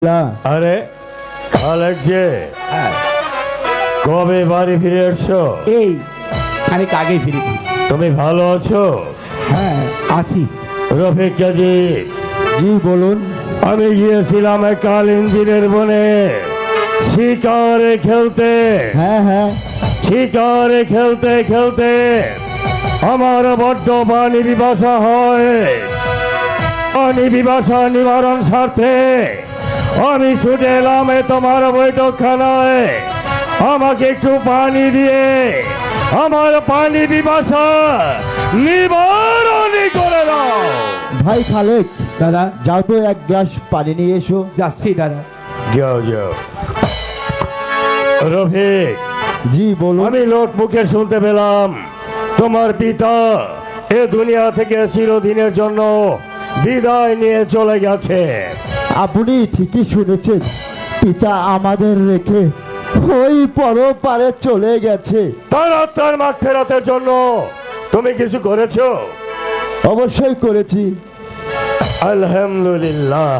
আরে খালেক যে কবে বাড়ি ফিরে এসছো? এই খানিক আগে ফিরেছি। তুমি ভালো আছো? হ্যাঁ আছি। রফিক কাজী, জি বলুন। আমি গিয়েছিলাম কাল ইঞ্জিনের বনে শিকারে খেলতে। হ্যাঁ হ্যাঁ শিকারে খেলতে খেলতে আমার বড্ড পানি পিপাসা হয়। পানি পিপাসা নিবারণ স্বার্থে আমি ছুটে এলাম তোমার বৈঠকখানায়। আমাকে একটু পানি দিয়ে আমার পানি পিপাসা নিবারণ করে দাও। ভাই খালেক, দাদা যাও তো এক গ্লাস পানি নিয়ে এসো। যাচ্ছি দাদা। যাও যাও। রফিক, জি বলুন। আমি লোক মুখে শুনতে পেলাম তোমার পিতা এ দুনিয়া থেকে চিরদিনের জন্য বিদায় নিয়ে চলে গেছে। আপনি ঠিকই শুনেছেন, পিতা আমাদের রেখে ওই পরপারে চলে গেছে। তার আত্মার মাগ ফেরাতের জন্য তুমি কিছু করেছো? অবশ্যই করেছি। আলহামদুলিল্লাহ।